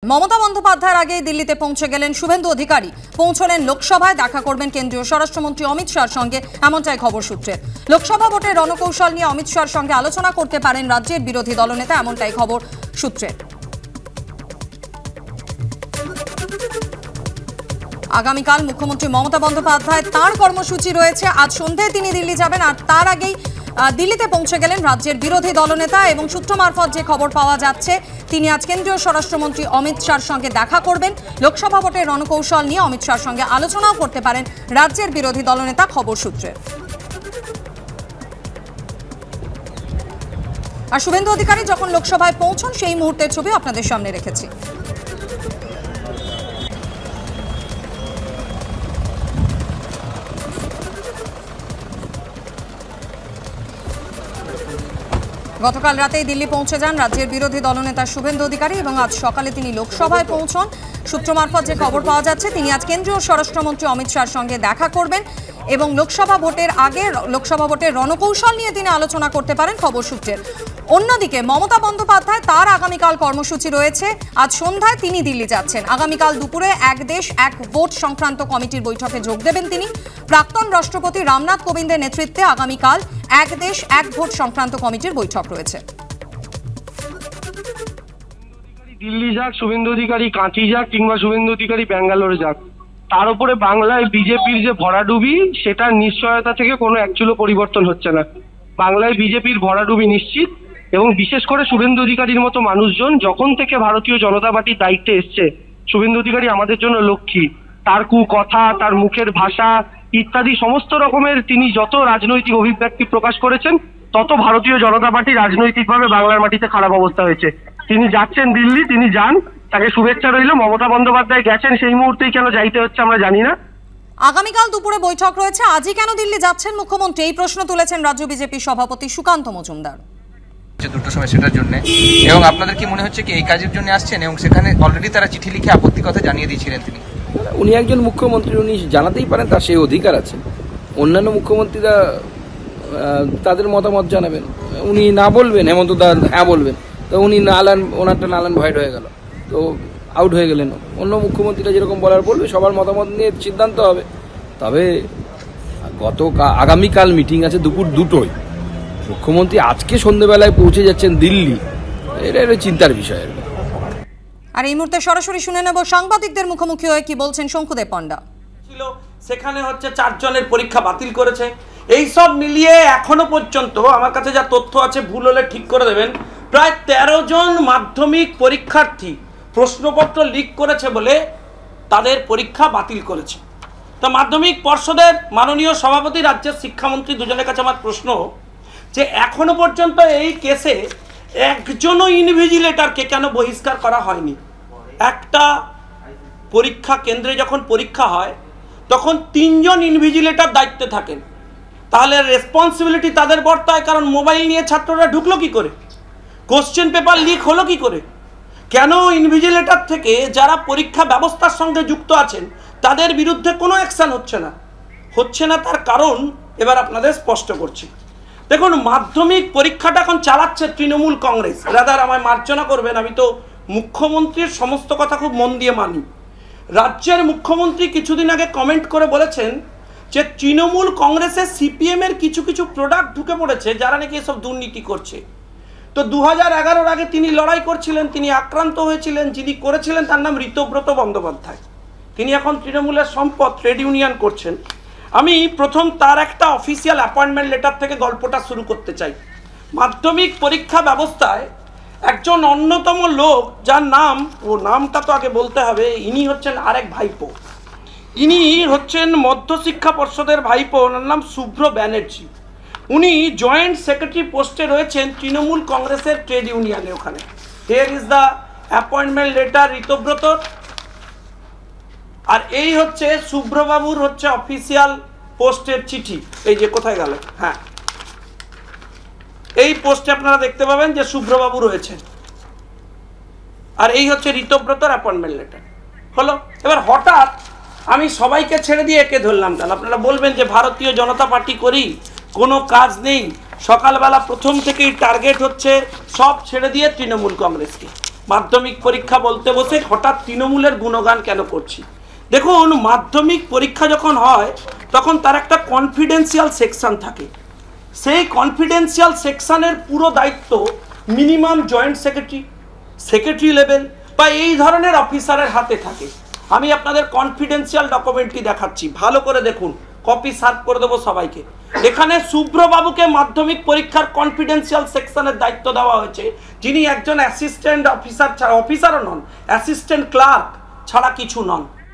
মমতা বন্দ্যোপাধ্যায়ের আগে দিল্লিতে পৌঁছে গেলেন শুভেন্দু অধিকারী। পৌঁছলেন লোকসভায়, দেখা করবেন কেন্দ্রীয় স্বরাষ্ট্রমন্ত্রী অমিত শাহর সঙ্গে, এমনটাই খবর সূত্রে। লোকসভা ভোটের রণকৌশল নিয়ে অমিত শাহর সঙ্গে আলোচনা করতে পারেন রাজ্যের বিরোধী দলনেতা, এমনটাই খবর সূত্রে। আগামীকাল মুখ্যমন্ত্রী মমতা বন্দ্যোপাধ্যায় তাঁর কর্মসূচি রয়েছে। আজ সন্ধ্যায় তিনি দিল্লি যাবেন, আর তার আগেই দিল্লিতে পৌঁছে গেলেন রাজ্যের বিরোধী দলনেতা। এবং সূত্র মারফত যে খবর পাওয়া যাচ্ছে, তিনি আজ কেন্দ্রীয় স্বরাষ্ট্রমন্ত্রী অমিত শাহর সঙ্গে দেখা করবেন। লোকসভা ভোটের রণকৌশল নিয়ে অমিত শাহর সঙ্গে আলোচনাও করতে পারেন রাজ্যের বিরোধী দলনেতা, খবর সূত্রে। আর শুভেন্দু অধিকারী যখন লোকসভায় পৌঁছন সেই মুহূর্তের ছবি আপনাদের সামনে রেখেছি। গতকাল রাতেই দিল্লি পৌঁছে যান রাজ্যের বিরোধী দলনেতা শুভেন্দু অধিকারী এবং আজ সকালে তিনি লোকসভায় পৌঁছন। সূত্র মারফত যে খবর পাওয়া যাচ্ছে, তিনি আজ কেন্দ্রীয় স্বরাষ্ট্রমন্ত্রী অমিত শাহর সঙ্গে দেখা করবেন এবং লোকসভা ভোটের রণকৌশল নিয়ে তিনি আলোচনা করতে পারেন, খবর সূত্রের। অন্যদিকে মমতা বন্দ্যোপাধ্যায় তার আগামীকাল কর্মসূচি রয়েছে। আজ সন্ধ্যায় তিনি দিল্লি যাচ্ছেন। আগামীকাল দুপুরে এক দেশ এক ভোট সংক্রান্ত কমিটির বৈঠকে যোগ দেবেন তিনি। প্রাক্তন রাষ্ট্রপতি রামনাথ কোবিন্দের নেতৃত্বে আগামীকাল এক দেশ এক ভোট সংক্রান্ত কমিটির বৈঠক রয়েছে। দিল্লি যাক শুভেন্দু অধিকারী, কাঁচি যাক কিংবা শুভেন্দু অধিকারী ব্যাঙ্গালোরে যাক, তার উপরে বাংলায় বিজেপির যে ভরাডুবি, সেটার নিশ্চয়তা থেকে কোনো একচুলো পরিবর্তন হচ্ছে না। বাংলায় বিজেপির ভরাডুবি নিশ্চিত। এবং বিশেষ করে শুভেন্দু অধিকারীর মতো মানুষজন যখন থেকে ভারতীয় জনতা পার্টির দায়িত্বে এসছে, শুভেন্দু অধিকারী আমাদের জন্য লক্ষ্মী। তার কথা, তার মুখের ভাষা ইত্যাদি সমস্ত রকমের তিনি যত রাজনৈতিক অভিব্যক্তি প্রকাশ করেছেন, তত ভারতীয় জনতা পার্টি রাজনৈতিকভাবে বাংলার মাটিতে খারাপ অবস্থা হয়েছে। তিনি যাচ্ছেন দিল্লি, তিনি যান, তাকে শুভেচ্ছা রইল। মমতা বন্দ্যোপাধ্যায় গেছেন, সেই মুহূর্তেই কেন যাইতে হচ্ছে আমরা জানি না। আগামীকাল দুপুরে বৈঠক রয়েছে, আজই কেন দিল্লি যাচ্ছেন মুখ্যমন্ত্রী, এই প্রশ্ন তুলেছেন রাজ্য বিজেপি সভাপতি সুকান্ত মজুমদার। দুটো সময় সেটার জন্য, এবং আপনাদের কি মনে হচ্ছে কি এই কাজের জন্য আসছেন? এবং সেখানে অলরেডি তারা চিঠি লিখে আপত্তি কথা জানিয়ে দিয়েছিলেন তিনি। উনি একজন মুখ্যমন্ত্রী, উনি জানাতেই পারেন, তার সেই অধিকার আছে। অন্যান্য মুখ্যমন্ত্রীরা তাদের মতামত জানাবেন, উনি না বলবেন, হেমন্ত দা হ্যাঁ বলবেন, তো উনি ওনারটা নালান ভয়েড হয়ে গেল, তো আউট হয়ে গেলেন। অন্য মুখ্যমন্ত্রীরা যেরকম বলার বলবে, সবার মতামত নিয়ে সিদ্ধান্ত হবে। তবে আগামীকাল মিটিং আছে দুপুর 2টোয়, মুখ্যমন্ত্রী আজকে সন্ধ্যেবেলায় পৌঁছে যাচ্ছেন দিল্লি, এটা চিন্তার বিষয়। আর এই মুহূর্তে সরাসরি শুনে নেব সাংবাদিকদের মুখোমুখি হয়ে কি বলছেন শঙ্কুদেব পণ্ডা। সেখানে 4 জনের পরীক্ষা বাতিল করেছে। এই সব মিলিয়ে এখনো পর্যন্ত আমার কাছে যা তথ্য আছে, ভুল হলে ঠিক করে দেবেন, প্রায় 13 জন মাধ্যমিক পরীক্ষার্থী প্রশ্নপত্র লিক করেছে বলে তাদের পরীক্ষা বাতিল করেছে। তো মাধ্যমিক পর্ষদের মাননীয় সভাপতি, রাজ্যের শিক্ষামন্ত্রী, দুজনের কাছে আমার প্রশ্ন যে এখনো পর্যন্ত এই কেসে একজনও ইনভিজিলেটরকে কেন বহিষ্কার করা হয়নি? একটা পরীক্ষা কেন্দ্রে যখন পরীক্ষা হয় তখন 3 জন ইনভিজিলেটর দায়িত্বে থাকেন, তাহলে রেসপন্সিবিলিটি তাদের বর্তায়। কারণ মোবাইল নিয়ে ছাত্ররা ঢুকলো কি করে, কোশ্চেন পেপার লিক হলো কি করে? কেন ইনভিজিলেটর থেকে যারা পরীক্ষা ব্যবস্থার সঙ্গে যুক্ত আছেন তাদের বিরুদ্ধে কোনো অ্যাকশন হচ্ছে না? তার কারণ এবার আপনাদের স্পষ্ট করছি। দেখুন, মাধ্যমিক পরীক্ষাটা এখন চালাচ্ছে তৃণমূল কংগ্রেস। রাদার আমায় মার্জনা করবেন, আমি তো মুখ্যমন্ত্রীর সমস্ত কথা খুব মন দিয়ে মানি। রাজ্যের মুখ্যমন্ত্রী কিছুদিন আগে কমেন্ট করে বলেছেন যে তৃণমূল কংগ্রেসের সিপিএমের কিছু প্রোডাক্ট ঢুকে পড়েছে যারা নাকি এসব দুর্নীতি করছে। তো 2011-র আগে তিনি লড়াই করছিলেন, তিনি আক্রান্ত হয়েছিলেন, যিনি করেছিলেন তার নাম ঋতব্রত বন্দ্যোপাধ্যায়। তিনি এখন তৃণমূলের সম্পদ ট্রেড ইউনিয়ন করছেন। আমি প্রথম তার একটা অফিসিয়াল অ্যাপয়েন্টমেন্ট লেটার থেকে গল্পটা শুরু করতে চাই। মাধ্যমিক পরীক্ষা ব্যবস্থায় একজন অন্যতম লোক, যার নামটা তো আগে বলতে হবে, ইনি হচ্ছেন আরেক ভাইপো। ইনি হচ্ছেন মধ্যশিক্ষা পর্ষদের ভাইপো, ওনার নাম শুভ্র ব্যানার্জি। উনি জয়েন্ট সেক্রেটারি পোস্টে রয়েছেন তৃণমূল কংগ্রেসের ট্রেড ইউনিয়নে। ওখানে here is the appointment letter Ritabrata. আর এই হচ্ছে শুভ্রবাবুর অফিসিয়াল পোস্টের চিঠি। এই যে কোথায় গেল, হ্যাঁ, এই পোস্টে আপনারা দেখতে পাবেন যে শুভ্রবাবু রয়েছেন। আর এই হচ্ছে ঋতব্রতর অ্যাপয়েন্টমেন্ট লেটার। হলো, এবার হঠাৎ আমি সবাইকে ছেড়ে দিয়ে একে ধরলাম কেন? আপনারা বলবেন যে ভারতীয় জনতা পার্টি করি, কোনো কাজ নেই, সকালবেলা প্রথম থেকেই টার্গেট হচ্ছে সব ছেড়ে দিয়ে তৃণমূল কংগ্রেসকে। মাধ্যমিক পরীক্ষা বলতে বসে হঠাৎ তৃণমূলের গুণগান কেন করছি? দেখুন, মাধ্যমিক পরীক্ষা যখন হয় তখন তার একটা কনফিডেন্সিয়াল সেকশন থাকে। সেই কনফিডেন্সিয়াল সেকশনের পুরো দায়িত্ব মিনিমাম জয়েন্ট সেক্রেটারি লেভেল বা এই ধরনের অফিসারের হাতে থাকে। আমি আপনাদের কনফিডেন্সিয়াল ডকুমেন্টটি দেখাচ্ছি, ভালো করে দেখুন, কপি সার্ভ করে দেবো সবাইকে। এখানে শুভ্রবাবুকে মাধ্যমিক পরীক্ষার কনফিডেন্সিয়াল সেকশনের দায়িত্ব দেওয়া হয়েছে, যিনি একজন অ্যাসিস্ট্যান্ট অফিসার ছাড়া, অফিসারও নন, অ্যাসিস্ট্যান্ট ক্লার্ক ছাড়া কিছু নন।